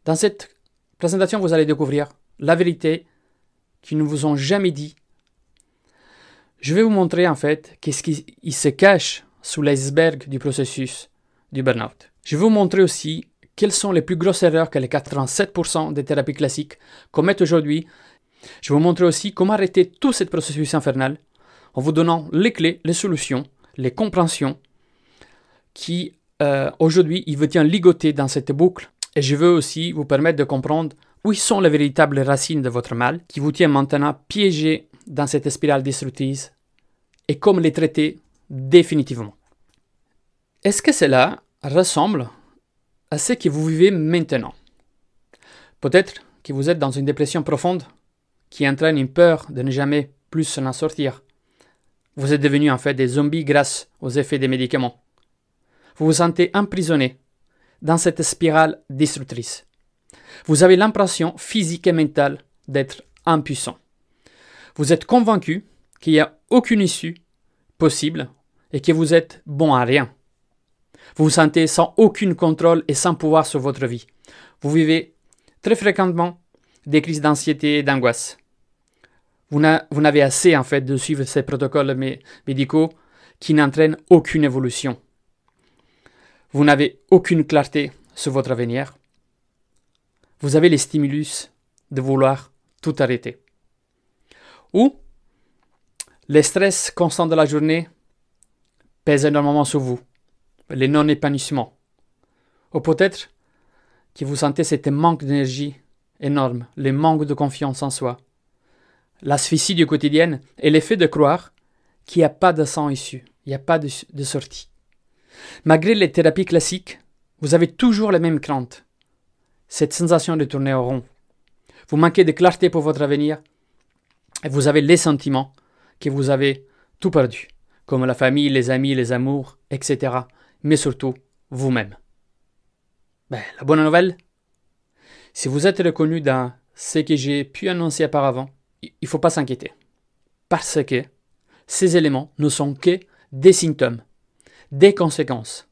Dans cette présentation, vous allez découvrir la vérité qu'ils ne vous ont jamais dit. Je vais vous montrer en fait qu'est-ce qui se cache sous l'iceberg du processus du burn-out. Je vais vous montrer aussi quelles sont les plus grosses erreurs que les 87% des thérapies classiques commettent aujourd'hui. Je vais vous montrer aussi comment arrêter tout ce processus infernal en vous donnant les clés, les solutions, les compréhensions qui aujourd'hui il vous tient ligoté dans cette boucle. Et je veux aussi vous permettre de comprendre où sont les véritables racines de votre mal qui vous tient maintenant piégé dans cette spirale destructrice et comment les traiter définitivement. Est-ce que cela ressemble à ce que vous vivez maintenant? Peut-être que vous êtes dans une dépression profonde qui entraîne une peur de ne jamais plus s'en sortir. Vous êtes devenu en fait des zombies grâce aux effets des médicaments. Vous vous sentez emprisonné dans cette spirale destructrice. Vous avez l'impression physique et mentale d'être impuissant. Vous êtes convaincu qu'il n'y a aucune issue possible et que vous êtes bon à rien. Vous vous sentez sans aucun contrôle et sans pouvoir sur votre vie. Vous vivez très fréquemment des crises d'anxiété et d'angoisse. Vous n'avez assez en fait de suivre ces protocoles médicaux qui n'entraînent aucune évolution. Vous n'avez aucune clarté sur votre avenir. Vous avez les stimulus de vouloir tout arrêter. Ou le stress constant de la journée pèse énormément sur vous. Les non-épanouissements. Ou peut-être que vous sentez cet manque d'énergie énorme, le manque de confiance en soi, l'asphyxie du quotidien et l'effet de croire qu'il n'y a pas de sang issue, il n'y a pas de sortie. Malgré les thérapies classiques, vous avez toujours les mêmes craintes, cette sensation de tourner au rond. Vous manquez de clarté pour votre avenir et vous avez les sentiments que vous avez tout perdu, comme la famille, les amis, les amours, etc. Mais surtout, vous-même. La bonne nouvelle, si vous êtes reconnu dans ce que j'ai pu annoncer auparavant, il ne faut pas s'inquiéter. Parce que ces éléments ne sont que des symptômes, des conséquences.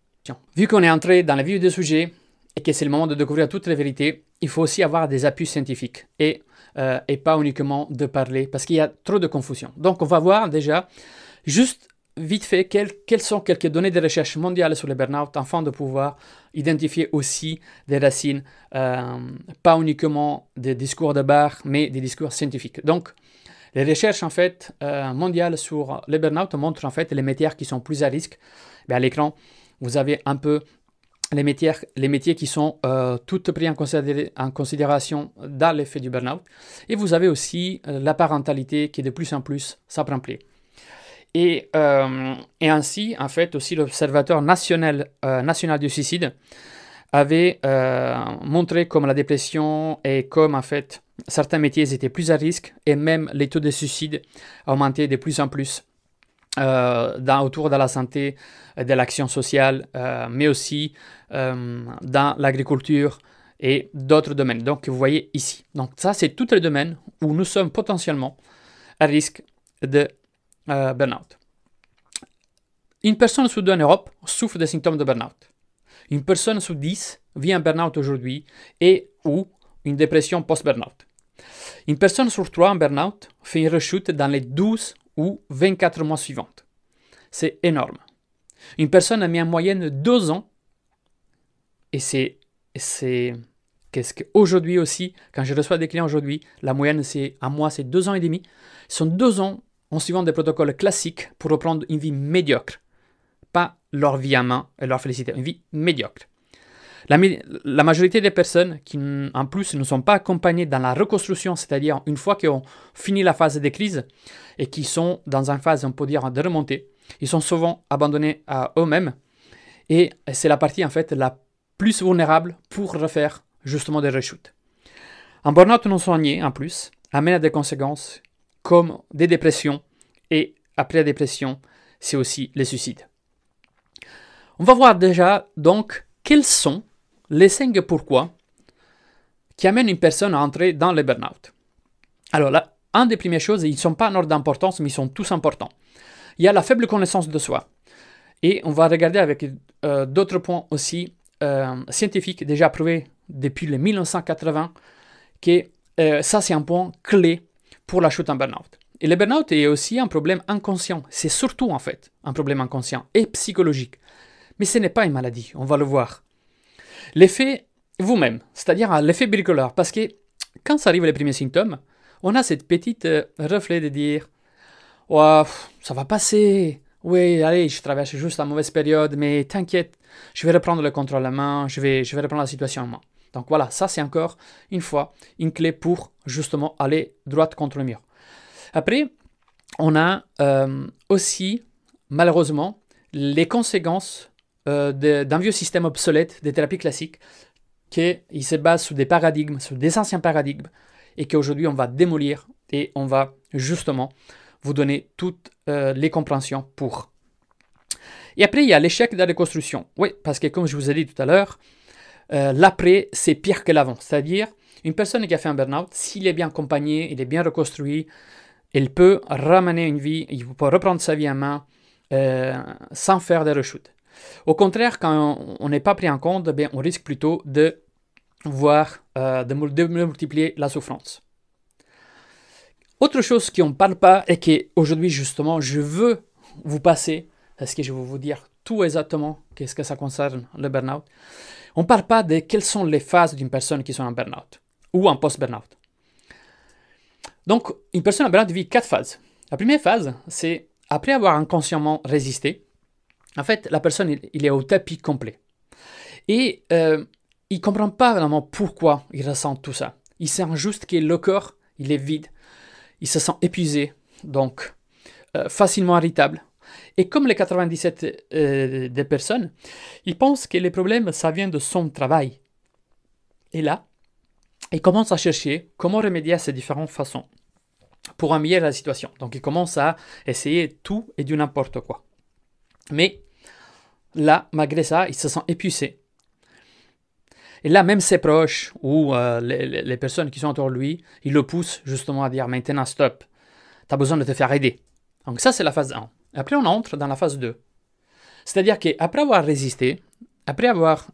Vu qu'on est entré dans le vif du sujet et que c'est le moment de découvrir toutes les vérités, il faut aussi avoir des appuis scientifiques et pas uniquement de parler parce qu'il y a trop de confusion. Donc on va voir déjà juste vite fait quelles sont quelques données de recherche mondiales sur le burn-out afin de pouvoir identifier aussi des racines, pas uniquement des discours de bar, mais des discours scientifiques. Donc, les recherches en fait mondiales sur le burn-out montrent en fait les métiers qui sont plus à risque. À l'écran, vous avez un peu les métiers qui sont toutes pris en considération dans l'effet du burn-out. Et vous avez aussi la parentalité qui de plus en plus s'apprend-plie. Et ainsi, en fait, aussi l'Observatoire national du suicide avait montré comme la dépression et comme, en fait, certains métiers étaient plus à risque et même les taux de suicide augmentaient de plus en plus autour de la santé, de l'action sociale, mais aussi dans l'agriculture et d'autres domaines. Donc, vous voyez ici. Donc, ça, c'est tous les domaines où nous sommes potentiellement à risque de burn-out. Une personne sur deux en Europe souffre des symptômes de burn-out. Une personne sur 10 vit un burn-out aujourd'hui et ou une dépression post-burn-out. Une personne sur 3 en burn-out fait une rechute dans les 12 ou 24 mois suivants. C'est énorme. Une personne a mis en moyenne 2 ans et qu'est-ce qu'aujourd'hui aussi, quand je reçois des clients aujourd'hui, la moyenne c'est un mois, c'est 2 ans et demi. Ce sont 2 ans en suivant des protocoles classiques pour reprendre une vie médiocre. Pas leur vie en main et leur félicité, une vie médiocre. La majorité des personnes qui, en plus, ne sont pas accompagnées dans la reconstruction, c'est-à-dire une fois qu'ils ont fini la phase de crise et qui sont dans une phase, on peut dire, de remontée, ils sont souvent abandonnés à eux-mêmes et c'est la partie, en fait, la plus vulnérable pour refaire justement des rechutes. Un burn-out non soigné, en plus, amène à des conséquences comme des dépressions et après la dépression, c'est aussi les suicides. On va voir déjà donc quels sont les 5 pourquoi qui amènent une personne à entrer dans le burn-out. Alors là, un des premières choses, ils ne sont pas en ordre d'importance, mais ils sont tous importants. Il y a la faible connaissance de soi. Et on va regarder avec d'autres points aussi scientifiques déjà prouvés depuis les 1980 que ça, c'est un point clé pour la chute en burn-out. Et le burn-out est aussi un problème inconscient. C'est surtout, en fait, un problème inconscient et psychologique. Mais ce n'est pas une maladie, on va le voir. L'effet vous-même, c'est-à-dire l'effet bricoleur. Parce que quand ça arrive les premiers symptômes, on a cette petite reflet de dire « Oh, ça va passer. Oui, allez, je traverse juste la mauvaise période, mais t'inquiète, je vais reprendre le contrôle en main, je vais reprendre la situation en main. » Donc voilà, ça c'est encore une fois une clé pour justement aller droit contre le mur. Après, on a aussi, malheureusement, les conséquences d'un vieux système obsolète des thérapies classiques qui se base sur des paradigmes, sur des anciens paradigmes, et qu'aujourd'hui on va démolir et on va justement vous donner toutes les compréhensions pour. Et après, il y a l'échec de la reconstruction. Oui, parce que comme je vous ai dit tout à l'heure, l'après, c'est pire que l'avant. C'est-à-dire, une personne qui a fait un burn-out, s'il est bien accompagné, il est bien reconstruit, il peut ramener une vie, il peut reprendre sa vie en main sans faire des rechutes. Au contraire, quand on n'est pas pris en compte, bien, on risque plutôt de voir, de multiplier la souffrance. Autre chose qu'on ne parle pas et qu'aujourd'hui, justement, je veux vous passer, parce que je vais vous dire tout exactement qu'est-ce que ça concerne le burn-out. On ne parle pas de quelles sont les phases d'une personne qui sont en burn-out ou en post-burn-out. Donc, une personne en burn-out vit 4 phases. La première phase, c'est après avoir inconsciemment résisté, en fait, la personne, il est au tapis complet. Et il ne comprend pas vraiment pourquoi il ressent tout ça. Il sent juste que le corps, il est vide. Il se sent épuisé, donc facilement irritable. Et comme les 97 des personnes, il pense que les problèmes, ça vient de son travail. Et là, il commence à chercher comment remédier à ces différentes façons pour améliorer la situation. Donc, il commence à essayer tout et du n'importe quoi. Mais là, malgré ça, il se sent épuisé. Et là, même ses proches ou les personnes qui sont autour de lui, ils le poussent justement à dire « Maintenant, stop, tu as besoin de te faire aider. » Donc ça, c'est la phase 1. Après, on entre dans la phase 2. C'est-à-dire qu'après avoir résisté, après avoir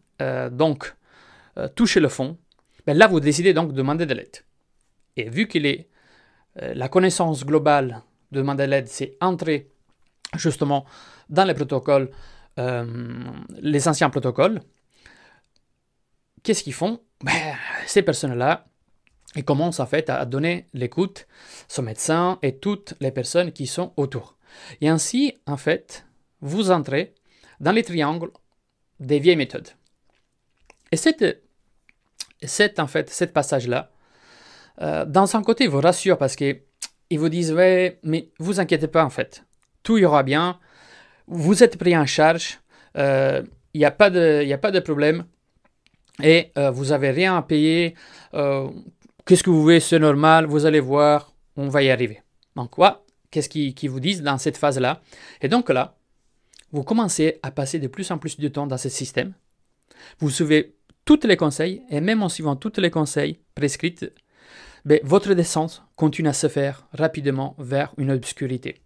touché le fond, ben là, vous décidez donc de demander de l'aide. Et vu qu'il est la connaissance globale de demander de l'aide, c'est entrer justement dans les protocoles, les anciens protocoles, qu'est-ce qu'ils font? Ben, ces personnes-là, ils commencent en fait à donner l'écoute, son médecin et toutes les personnes qui sont autour. Et ainsi, en fait, vous entrez dans les triangles des vieilles méthodes. Et cette passage-là, dans un côté, vous rassure parce qu'ils vous disent « Ouais, mais vous inquiétez pas en fait, tout ira bien, vous êtes pris en charge, il n'y a pas de problème. Et vous n'avez rien à payer, qu'est-ce que vous voulez, c'est normal, vous allez voir, on va y arriver. » Donc, quoi, qu'est-ce qu'ils vous disent dans cette phase-là? Et donc là, vous commencez à passer de plus en plus de temps dans ce système. Vous suivez tous les conseils, et même en suivant tous les conseils prescrits, ben, votre descente continue à se faire rapidement vers une obscurité.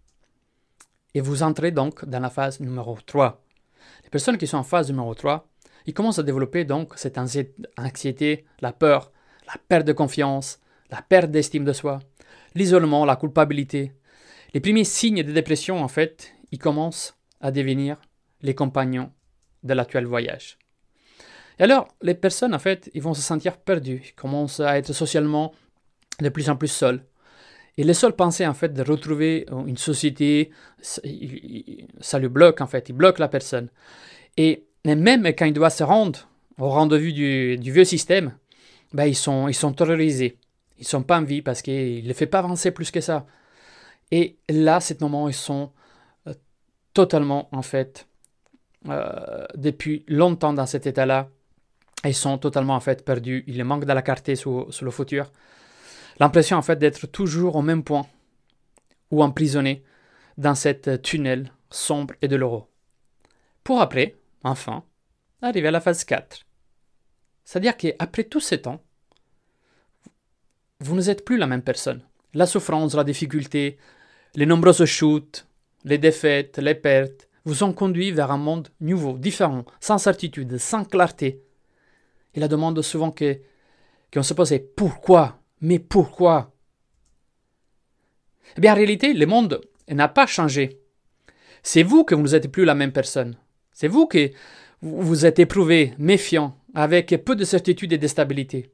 Et vous entrez donc dans la phase numéro 3. Les personnes qui sont en phase numéro 3, ils commencent à développer donc cette anxiété, la peur, la perte de confiance, la perte d'estime de soi, l'isolement, la culpabilité. Les premiers signes de dépression, en fait, ils commencent à devenir les compagnons de l'actuel voyage. Et alors, les personnes, en fait, ils vont se sentir perdus, ils commencent à être socialement de plus en plus seuls. Et les seules pensées, en fait, de retrouver une société, ça lui bloque, en fait, il bloque la personne. Et même quand il doit se rendre au rendez-vous du vieux système, ben ils sont terrorisés. Ils ne sont pas en vie parce qu'il ne les fait pas avancer plus que ça. Et là, à ce moment, ils sont totalement, en fait, depuis longtemps dans cet état-là, ils sont totalement, en fait, perdus. Ils manquent de la clarté sur le futur. L'impression, en fait, d'être toujours au même point ou emprisonné dans cette tunnel sombre et douloureux. Pour après, enfin, arriver à la phase 4. C'est-à-dire qu'après tout ce temps, vous n'êtes plus la même personne. La souffrance, la difficulté, les nombreuses chutes, les défaites, les pertes, vous ont conduit vers un monde nouveau, différent, sans certitude, sans clarté. Et la demande souvent qu'on se pose est pourquoi? Mais pourquoi? Eh bien, en réalité, le monde n'a pas changé. C'est vous que vous n'êtes plus la même personne. C'est vous que vous êtes éprouvé, méfiant, avec peu de certitude et de stabilité.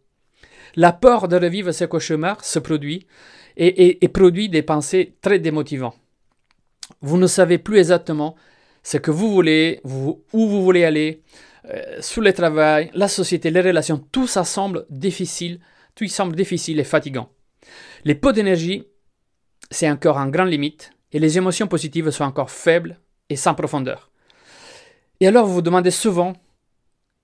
La peur de revivre ce cauchemar se produit et produit des pensées très démotivantes. Vous ne savez plus exactement ce que vous voulez, où vous voulez aller, sur le travail, la société, les relations, tout ça semble difficile, tout semble difficile et fatigant. Les pots d'énergie, c'est encore en grande limite, et les émotions positives sont encore faibles et sans profondeur. Et alors vous vous demandez souvent,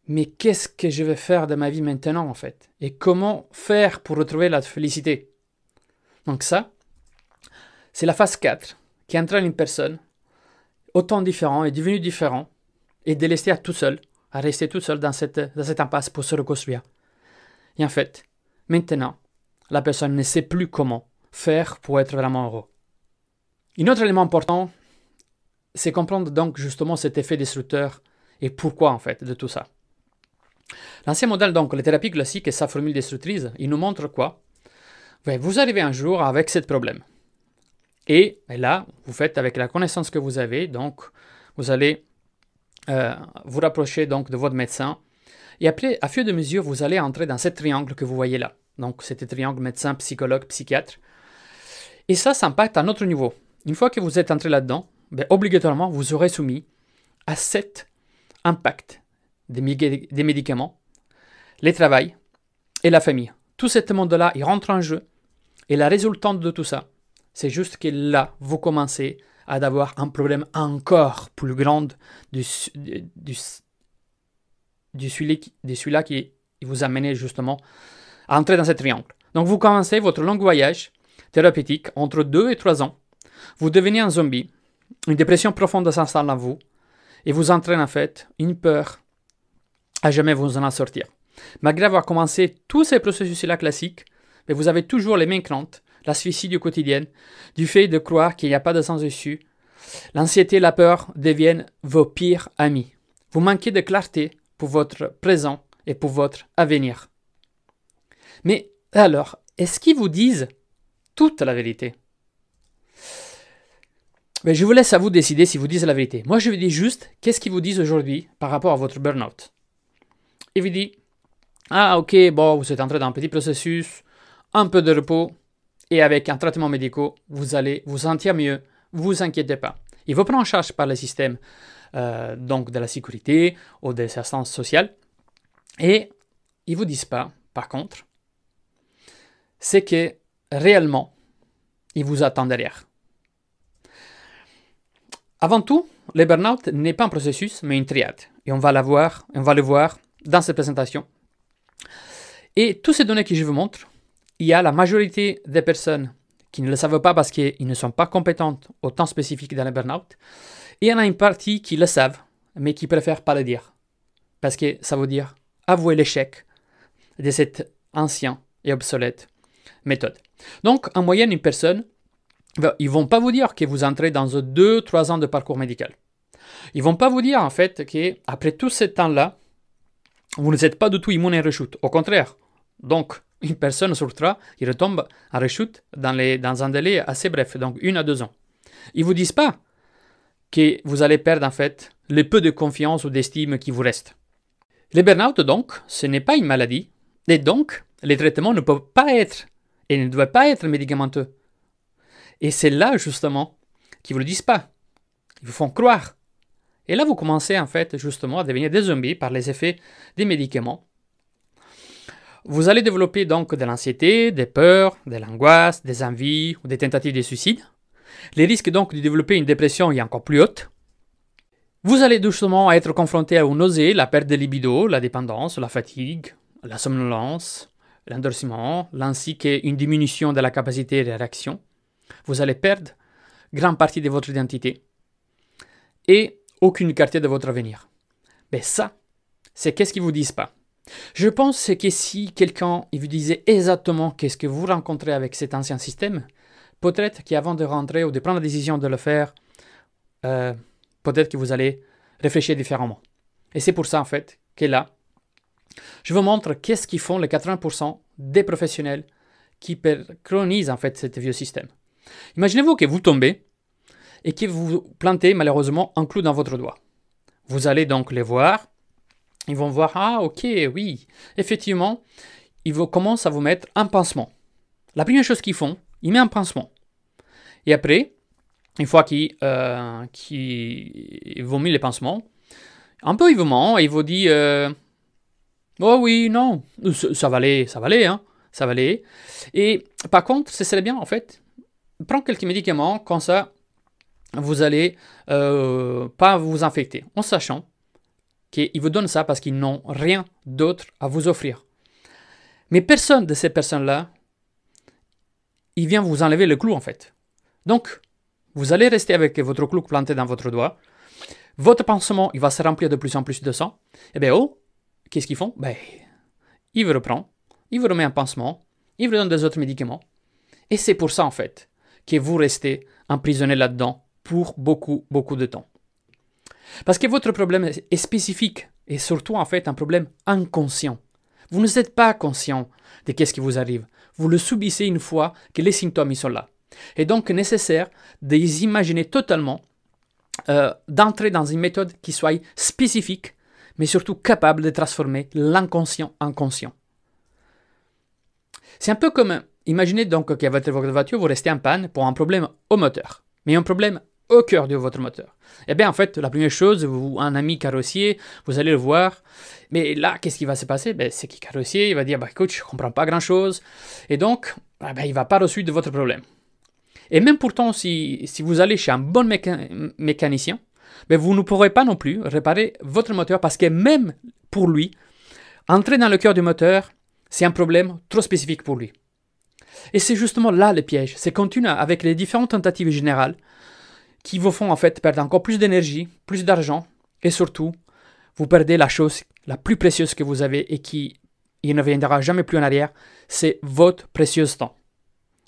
mais qu'est-ce que je vais faire de ma vie maintenant en fait? Et comment faire pour retrouver la félicité? Donc ça, c'est la phase 4 qui entraîne une personne autant différente et devenue différente et délestée à rester tout seul dans cette impasse pour se reconstruire. Et en fait, maintenant, la personne ne sait plus comment faire pour être vraiment heureux. Un autre élément important, c'est comprendre donc justement cet effet destructeur et pourquoi en fait de tout ça. L'ancien modèle, donc, les thérapies classiques et sa formule destructrice, il nous montre quoi? Vous arrivez un jour avec ce problème. Et là, vous faites avec la connaissance que vous avez, donc vous allez vous rapprocher donc de votre médecin. Et après, à fur et à mesure, vous allez entrer dans ce triangle que vous voyez là. Donc, c'est le triangle médecin, psychologue, psychiatre. Et ça impacte à notre niveau. Une fois que vous êtes entré là-dedans, obligatoirement, vous serez soumis à cet impact des médicaments, le travail et la famille. Tout ce monde-là, il rentre en jeu. Et la résultante de tout ça, c'est juste que là, vous commencez à avoir un problème encore plus grand de celui-là qui vous amène justement à entrer dans ce triangle. Donc, vous commencez votre long voyage thérapeutique entre 2 et 3 ans. Vous devenez un zombie. Une dépression profonde s'installe en vous. Et vous entraîne en fait une peur à jamais vous en sortir. Malgré avoir commencé tous ces processus-là classiques, mais vous avez toujours les mêmes craintes, l'asphyxie du quotidien, du fait de croire qu'il n'y a pas de sens dessus. L'anxiété et la peur deviennent vos pires amis. Vous manquez de clarté pour votre présent et pour votre avenir. Mais alors, est-ce qu'ils vous disent toute la vérité? Je vous laisse à vous décider si vous disent la vérité. Moi, je vous dis juste qu'est-ce qu'ils vous disent aujourd'hui par rapport à votre burn-out. Ils vous disent, ah ok, bon, vous êtes entré dans un petit processus, un peu de repos, et avec un traitement médical, vous allez vous sentir mieux, vous inquiétez pas. Il vous prend en charge par le système donc de la sécurité ou des assistances sociales. Et ils ne vous disent pas, par contre, c'est que réellement, ils vous attendent derrière. Avant tout, le burn-out n'est pas un processus, mais une triade. Et on va le voir dans cette présentation. Et toutes ces données que je vous montre, il y a la majorité des personnes qui ne le savent pas parce qu'ils ne sont pas compétentes au temps spécifique dans le burn-out. Et il y en a une partie qui le savent, mais qui préfèrent pas le dire. Parce que ça veut dire avouer l'échec de cette ancienne et obsolète méthode. Donc, en moyenne, une personne, ils ne vont pas vous dire que vous entrez dans 2-3 ans de parcours médical. Ils ne vont pas vous dire, en fait, qu'après tout ce temps-là, vous n'êtes pas du tout immune à une rechute. Au contraire. Donc, une personne sur 3, il retombe en rechute dans un délai assez bref, donc 1 à 2 ans. Ils ne vous disent pas que vous allez perdre, en fait, le peu de confiance ou d'estime qui vous reste. Le burn-out, donc, ce n'est pas une maladie. Et donc, les traitements ne peuvent pas être et ne doivent pas être médicamenteux. Et c'est là, justement, qu'ils ne vous le disent pas. Ils vous font croire. Et là, vous commencez, en fait, justement, à devenir des zombies par les effets des médicaments. Vous allez développer donc de l'anxiété, des peurs, de l'angoisse, des envies ou des tentatives de suicide. Les risques donc de développer une dépression est encore plus haute. Vous allez doucement être confronté aux nausées, la perte de libido, la dépendance, la fatigue, la somnolence, l'endormissement, ainsi qu'une diminution de la capacité de réaction. Vous allez perdre grande partie de votre identité et aucune clarté de votre avenir. Mais ça, c'est qu'est-ce qu'ils ne vous disent pas. Je pense que si quelqu'un vous disait exactement qu'est-ce que vous rencontrez avec cet ancien système, peut-être qu'avant de rentrer ou de prendre la décision de le faire, peut-être que vous allez réfléchir différemment. Et c'est pour ça, en fait, que là, je vous montre qu'est-ce qu'ils font les 80% des professionnels qui préconisent en fait cet vieux système. Imaginez-vous que vous tombez et que vous plantez malheureusement un clou dans votre doigt. Vous allez donc les voir. Ils vont voir, ah ok, oui, effectivement, ils commencent à vous mettre un pansement. La première chose qu'ils font, ils mettent un pansement. Et après, une fois qu'ils vous mis les pansements, un peu ils vous mentent et ils vous disent oh oui, non, ça va aller, hein, ça va aller. Et par contre, ce serait bien en fait, prendre quelques médicaments, comme ça, vous allez pas vous infecter, en sachant qu'ils vous donnent ça parce qu'ils n'ont rien d'autre à vous offrir. Mais personne de ces personnes-là, il vient vous enlever le clou en fait. Donc, vous allez rester avec votre clou planté dans votre doigt. Votre pansement, il va se remplir de plus en plus de sang. Et bien, qu'est-ce qu'ils font? Ils vous reprennent, ils vous remettent un pansement, ils vous donnent des autres médicaments. Et c'est pour ça en fait que vous restez emprisonné là-dedans pour beaucoup, beaucoup de temps. Parce que votre problème est spécifique et surtout en fait un problème inconscient. Vous ne êtes pas conscient de ce qui vous arrive. Vous le subissez une fois que les symptômes ils sont là. Et donc nécessaire de les imaginer totalement, d'entrer dans une méthode qui soit spécifique, mais surtout capable de transformer l'inconscient en conscient. C'est un peu comme, imaginez donc qu'avec votre voiture, vous restez en panne pour un problème au moteur, mais un problème au cœur de votre moteur. Eh bien, en fait, la première chose, un ami carrossier, vous allez le voir, mais là, qu'est-ce qui va se passer? C'est que le carrossier, il va dire, écoute, je ne comprends pas grand-chose, et donc, il ne va pas résoudre votre problème. Et même pourtant, si vous allez chez un bon mécanicien, vous ne pourrez pas non plus réparer votre moteur parce que même pour lui, entrer dans le cœur du moteur, c'est un problème trop spécifique pour lui. Et c'est justement là le piège. C'est continuer avec les différentes tentatives générales qui vous font en fait perdre encore plus d'énergie, plus d'argent et surtout, vous perdez la chose la plus précieuse que vous avez et qui il ne viendra jamais plus en arrière, c'est votre précieux temps,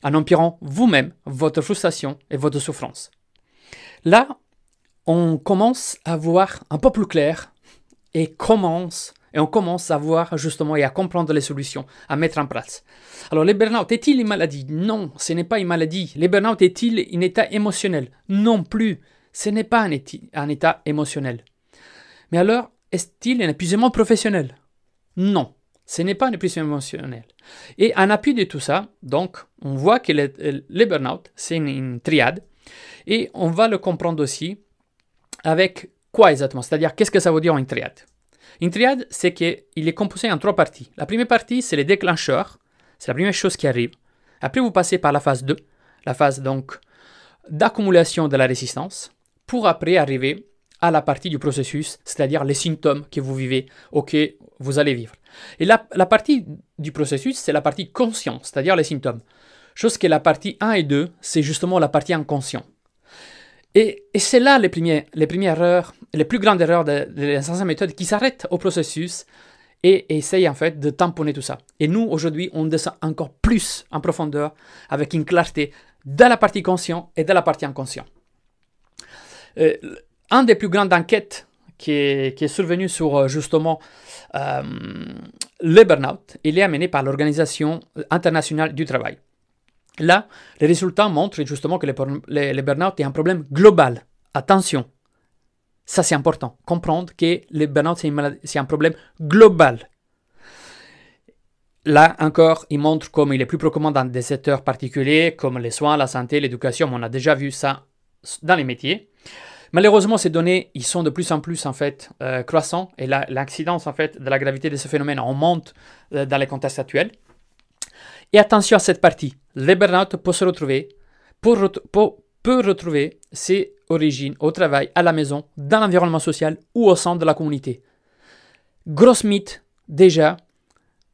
en empirant vous-même votre frustration et votre souffrance. Là, on commence à voir un peu plus clair et on commence à voir justement et à comprendre les solutions à mettre en place. Alors, le burn-out est-il une maladie? Non, ce n'est pas une maladie. Le burn-out est-il un état émotionnel? Non plus, ce n'est pas un état émotionnel. Mais alors, est-il un épuisement professionnel? Non, ce n'est pas un épuisement émotionnel. Et en appui de tout ça, donc, on voit que le burn-out, c'est une triade. Et on va le comprendre aussi avec quoi exactement? C'est-à-dire, qu'est-ce que ça veut dire une triade? Une triade, c'est qu'il est composé en 3 parties. La première partie, c'est les déclencheurs. C'est la première chose qui arrive. Après, vous passez par la phase 2, la phase donc d'accumulation de la résistance, pour après arriver à la partie du processus, c'est-à-dire les symptômes que vous vivez ou que vous allez vivre. Et la partie du processus, c'est la partie consciente, c'est-à-dire les symptômes. Chose que la partie 1 et 2, c'est justement la partie inconsciente. Et c'est là les premières erreurs, les plus grandes erreurs de l'ancienne méthode qui s'arrêtent au processus et essayent en fait de tamponner tout ça. Et nous, aujourd'hui, on descend encore plus en profondeur avec une clarté dans la partie consciente et dans la partie inconsciente. Un des plus grandes enquêtes qui est survenu sur justement le burn-out, il est amené par l'Organisation internationale du travail. Là, les résultats montrent justement que le burn-out est un problème global. Attention, ça c'est important. Comprendre que le burn-out c'est un problème global. Là encore, il montre comme il est plus précommand dans des secteurs particuliers comme les soins, la santé, l'éducation. On a déjà vu ça dans les métiers. Malheureusement, ces données, ils sont de plus en plus en fait croissants et l'incidence en fait de la gravité de ce phénomène augmente dans les contextes actuels. Et attention à cette partie. Le burn-out peut retrouver ses origines au travail, à la maison, dans l'environnement social ou au sein de la communauté. Grosse mythe déjà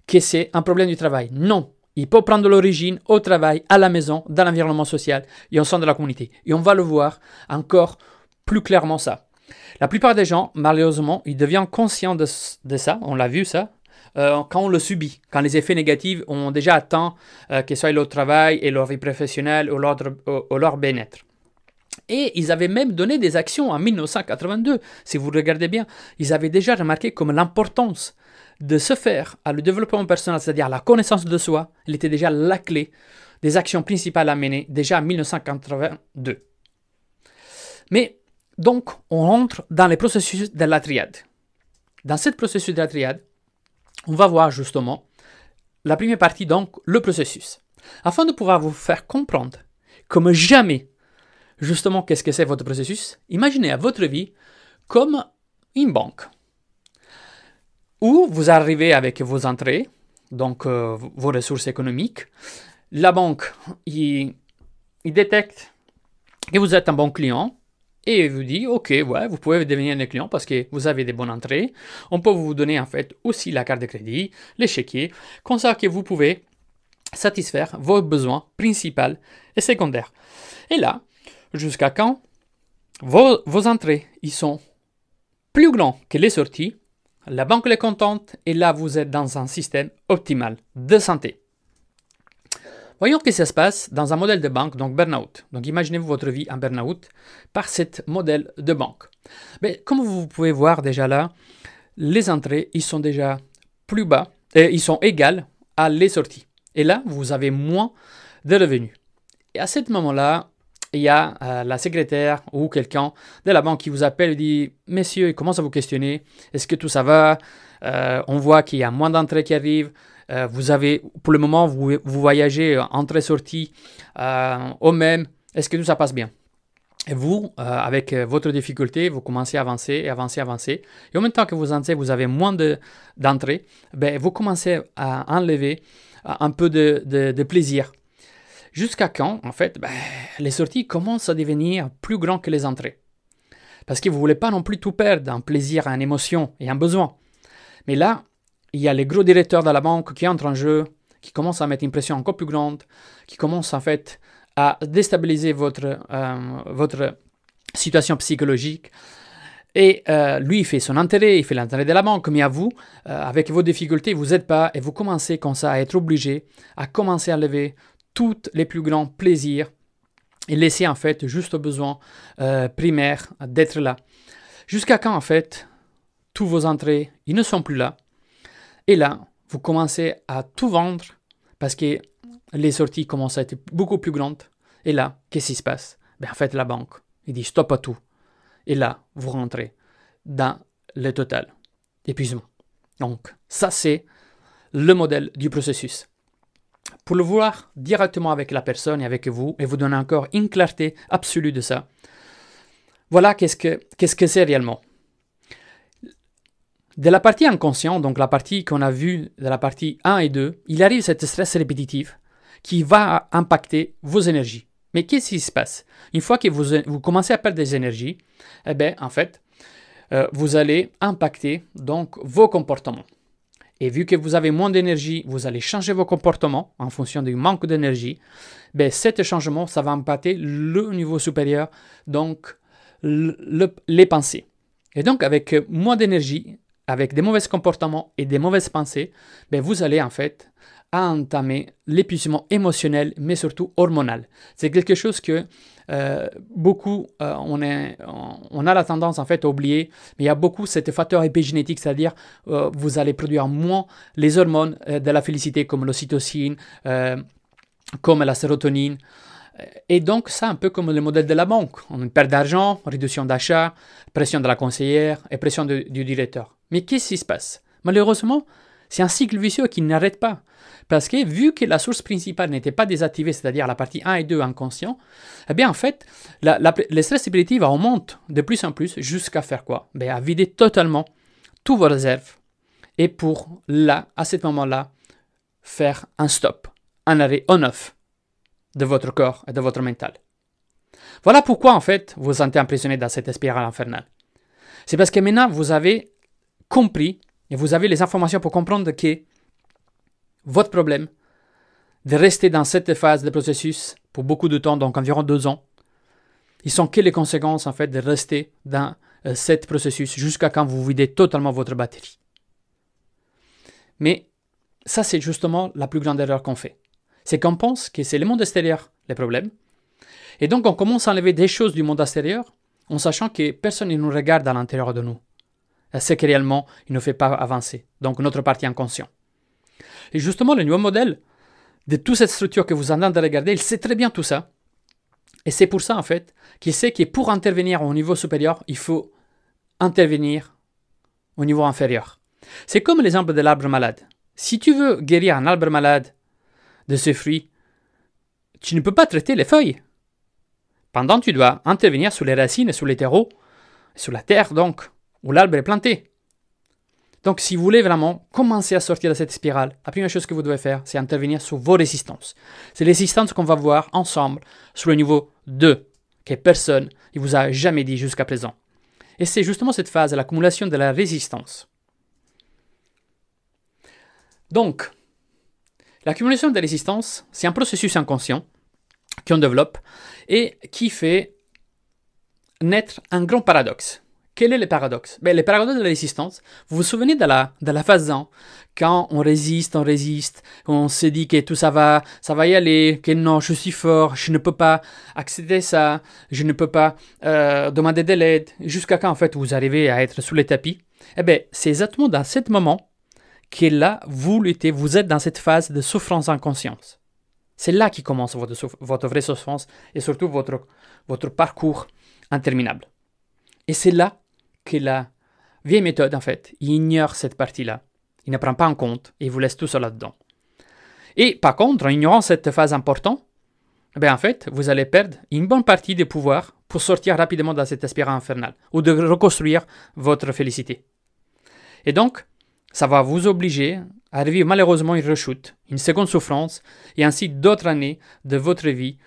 que c'est un problème du travail. Non, il peut prendre l'origine au travail, à la maison, dans l'environnement social et au sein de la communauté. Et on va le voir encore plus clairement ça. La plupart des gens, malheureusement, ils deviennent conscients de ça, on l'a vu ça, quand on le subit, quand les effets négatifs ont déjà atteint que ce soit leur travail et leur vie professionnelle ou leur bien-être. Et ils avaient même donné des actions en 1982. Si vous regardez bien, ils avaient déjà remarqué comme l'importance de se faire à le développement personnel, c'est-à-dire à la connaissance de soi, il était déjà la clé des actions principales à mener déjà en 1982. Mais donc, on rentre dans les processus de la triade. Dans ce processus de la triade, on va voir justement la première partie, donc le processus. Afin de pouvoir vous faire comprendre comme jamais justement qu'est-ce que c'est votre processus, imaginez à votre vie comme une banque où vous arrivez avec vos entrées, donc vos ressources économiques. La banque, il détecte que vous êtes un bon client et il vous dit, ok, ouais, vous pouvez devenir un client parce que vous avez des bonnes entrées. On peut vous donner en fait aussi la carte de crédit, les chéquiers, comme ça que vous pouvez satisfaire vos besoins principaux et secondaires. Et là, jusqu'à quand vos entrées ils sont plus grands que les sorties, la banque est contente et là vous êtes dans un système optimal de santé. Voyons que ça se passe dans un modèle de banque, donc burn-out. Donc imaginez-vous votre vie en burn-out par ce modèle de banque. Mais comme vous pouvez voir déjà là, les entrées ils sont déjà plus bas, ils sont égales à les sorties. Et là, vous avez moins de revenus. Et à ce moment-là, il y a la secrétaire ou quelqu'un de la banque qui vous appelle et dit « Messieurs, il commence à vous questionner. Est-ce que tout ça va? On voit qu'il y a moins d'entrées qui arrivent. Vous avez, pour le moment, vous voyagez entrée-sortie au même. Est-ce que tout ça passe bien ?» Et vous, avec votre difficulté, vous commencez à avancer et avancer, avancer. Et en même temps que vous avancez, vous avez moins d'entrées, vous commencez à enlever un peu de plaisir. Jusqu'à quand, en fait, les sorties commencent à devenir plus grands que les entrées. Parce que vous ne voulez pas non plus tout perdre, un plaisir, une émotion et un besoin. Mais là, il y a les gros directeurs de la banque qui entrent en jeu, qui commencent à mettre une pression encore plus grande, qui commencent en fait à déstabiliser votre situation psychologique. Et lui, il fait son intérêt, il fait l'intérêt de la banque, mais à vous, avec vos difficultés, vous n'êtes pas et vous commencez comme ça à être obligé à commencer à lever tous les plus grands plaisirs et laisser en fait juste au besoin primaire d'être là. Jusqu'à quand en fait, tous vos entrées, ils ne sont plus là. Et là, vous commencez à tout vendre parce que les sorties commencent à être beaucoup plus grandes. Et là, qu'est-ce qui se passe? En fait, la banque, il dit stop à tout. Et là, vous rentrez dans le total épuisement. Donc, ça, c'est le modèle du processus. Pour le voir directement avec la personne et avec vous, et vous donner encore une clarté absolue de ça, voilà qu'est-ce que c'est réellement. De la partie inconscient, donc la partie qu'on a vue de la partie 1 et 2, il arrive cet stress répétitif qui va impacter vos énergies. Mais qu'est-ce qui se passe? Une fois que vous commencez à perdre des énergies, en fait, vous allez impacter donc vos comportements. Et vu que vous avez moins d'énergie, vous allez changer vos comportements en fonction du manque d'énergie. Cet changement, ça va impacter le niveau supérieur, donc les pensées. Et donc, avec moins d'énergie, avec des mauvais comportements et des mauvaises pensées, vous allez en fait entamer l'épuisement émotionnel, mais surtout hormonal. C'est quelque chose que beaucoup, on a la tendance en fait à oublier, mais il y a beaucoup cet facteur épigénétique, c'est-à-dire vous allez produire moins les hormones de la félicité comme l'ocytocine, comme la sérotonine. Et donc, ça un peu comme le modèle de la banque. On perd d'argent, réduction d'achat, pression de la conseillère et pression du directeur. Mais qu'est-ce qui se passe? Malheureusement, c'est un cycle vicieux qui n'arrête pas. Parce que vu que la source principale n'était pas désactivée, c'est-à-dire la partie 1 et 2 inconscient, en fait, le stress répétitif augmente de plus en plus jusqu'à faire quoi? À vider totalement toutes vos réserves. Et pour là, à ce moment-là, faire un stop, un arrêt on-off de votre corps et de votre mental. Voilà pourquoi, en fait, vous vous sentez emprisonné dans cette spirale infernale. C'est parce que maintenant, vous avez compris et vous avez les informations pour comprendre que votre problème de rester dans cette phase de processus pour beaucoup de temps, donc environ 2 ans, ils sont que les conséquences, en fait, de rester dans cet processus jusqu'à quand vous videz totalement votre batterie. Mais ça, c'est justement la plus grande erreur qu'on fait. C'est qu'on pense que c'est le monde extérieur le problème, Et donc, on commence à enlever des choses du monde extérieur en sachant que personne ne nous regarde à l'intérieur de nous. Ce qui réellement il ne fait pas avancer. Donc, notre partie inconscient. Et justement, le nouveau modèle de toute cette structure que vous êtes en train de regarder, il sait très bien tout ça. Et c'est pour ça, en fait, qu'il sait que pour intervenir au niveau supérieur, il faut intervenir au niveau inférieur. C'est comme l'exemple de l'arbre malade. Si tu veux guérir un arbre malade de ce fruit, tu ne peux pas traiter les feuilles. Pendant, tu dois intervenir sur les racines, sur les terreaux, sur la terre, donc, où l'arbre est planté. Donc, si vous voulez vraiment commencer à sortir de cette spirale, la première chose que vous devez faire, c'est intervenir sur vos résistances. C'est les résistances qu'on va voir ensemble sur le niveau 2, que personne ne vous a jamais dit jusqu'à présent. Et c'est justement cette phase, l'accumulation de la résistance. Donc, l'accumulation de résistance, c'est un processus inconscient qu'on développe et qui fait naître un grand paradoxe. Quel est le paradoxe? Le paradoxe de la résistance, vous vous souvenez de la phase 1, quand on résiste, on se dit que tout ça va y aller, que non, je suis fort, je ne peux pas accéder à ça, je ne peux pas demander de l'aide, jusqu'à quand en fait vous arrivez à être sous les tapis. Eh bien, c'est exactement dans ce moment que là, vous luttez, vous êtes dans cette phase de souffrance inconsciente. C'est là qui commence votre vraie souffrance et surtout votre parcours interminable. Et c'est là que la vieille méthode, en fait, il ignore cette partie-là. Il ne prend pas en compte et il vous laisse tout seul là-dedans. Et par contre, en ignorant cette phase importante, en fait, vous allez perdre une bonne partie des pouvoirs pour sortir rapidement de cette spirale infernale ou de reconstruire votre félicité. Et donc, ça va vous obliger à revivre malheureusement une rechute, une seconde souffrance et ainsi d'autres années de votre vie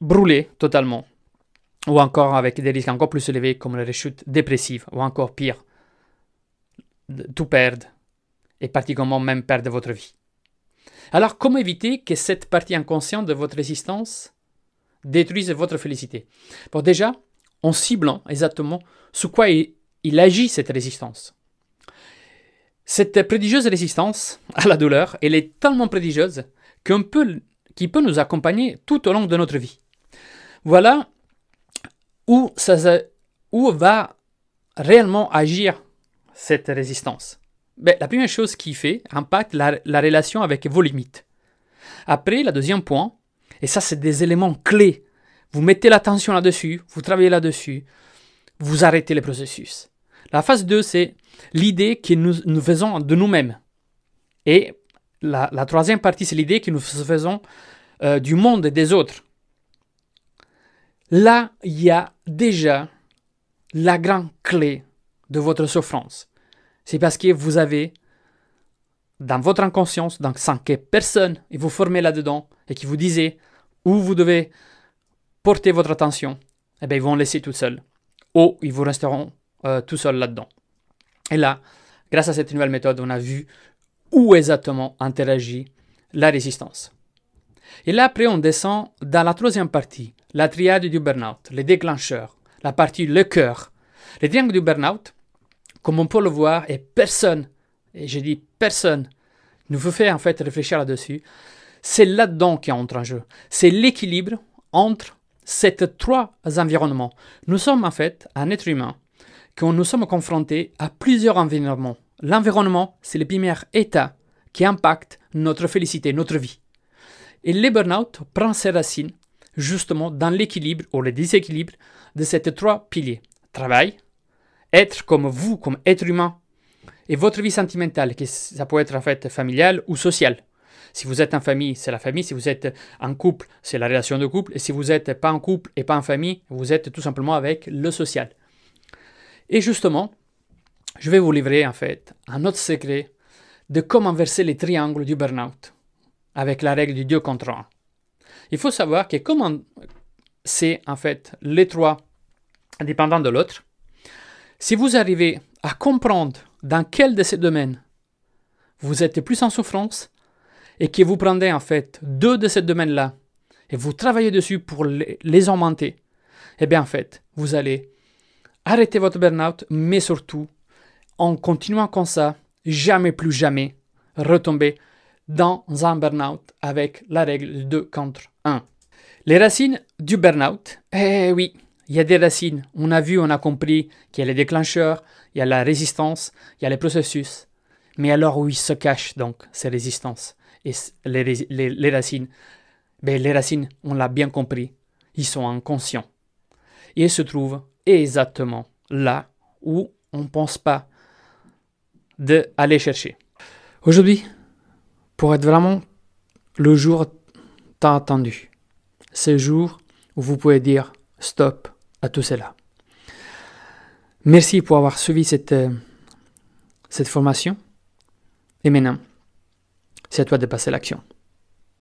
brûlées totalement. Ou encore avec des risques encore plus élevés comme les rechutes dépressives, ou encore pire, tout perdre, et particulièrement même perdre votre vie. Alors, comment éviter que cette partie inconsciente de votre résistance détruise votre félicité? Bon, déjà, en ciblant exactement sur quoi il agit cette résistance. Cette prodigieuse résistance à la douleur, elle est tellement prodigieuse qu'il peut nous accompagner tout au long de notre vie. Voilà où va réellement agir cette résistance. La première chose qui fait impacte la relation avec vos limites. Après, le deuxième point, et ça c'est des éléments clés, vous mettez l'attention là-dessus, vous travaillez là-dessus, vous arrêtez le processus. La phase 2, c'est l'idée que nous faisons de nous-mêmes. Et la troisième partie, c'est l'idée que nous faisons du monde et des autres. Là, il y a déjà la grande clé de votre souffrance. C'est parce que vous avez, dans votre inconscience, sans que personne vous formez là-dedans et qui vous disait où vous devez porter votre attention, ils vont laisser tout seul. Ou ils vous resteront tout seul là-dedans. Et là, grâce à cette nouvelle méthode, on a vu où exactement interagit la résistance. Et là, après, on descend dans la troisième partie, la triade du burn-out, les déclencheurs, la partie le cœur. Le triangle du burn-out, comme on peut le voir, et personne, et je dis personne, nous vous fait en fait réfléchir là-dessus, c'est là-dedans qui entre en jeu. C'est l'équilibre entre ces trois environnements. Nous sommes en fait un être humain, que nous sommes confrontés à plusieurs environnements. L'environnement, c'est le premier état qui impacte notre félicité, notre vie. Et le burn-out prend ses racines justement dans l'équilibre ou le déséquilibre de ces trois piliers. Travail, être comme vous, comme être humain, et votre vie sentimentale, que ça peut être en fait familiale ou sociale. Si vous êtes en famille, c'est la famille. Si vous êtes en couple, c'est la relation de couple. Et si vous n'êtes pas en couple et pas en famille, vous êtes tout simplement avec le social. Et justement, je vais vous livrer en fait un autre secret de comment inverser les triangles du burn-out avec la règle du 2 contre 1. Il faut savoir que comme c'est en fait les trois dépendants de l'autre, si vous arrivez à comprendre dans quel de ces domaines vous êtes plus en souffrance et que vous prenez en fait deux de ces domaines-là et vous travaillez dessus pour les augmenter, eh bien en fait, vous allez arrêter votre burn-out, mais surtout, en continuant comme ça, jamais plus jamais retomber dans un burn-out avec la règle 2 contre 1. Les racines du burn-out. Eh oui, il y a des racines. On a vu, on a compris qu'il y a les déclencheurs, il y a la résistance, il y a les processus. Mais alors où ils se cachent donc ces résistances et les racines? Ben, les racines, on l'a bien compris, ils sont inconscients. Et ils se trouvent exactement là où on ne pense pas d'aller chercher. Aujourd'hui, pour être vraiment le jour tant attendu, ce jour où vous pouvez dire stop à tout cela. Merci pour avoir suivi cette formation. Et maintenant, c'est à toi de passer à l'action.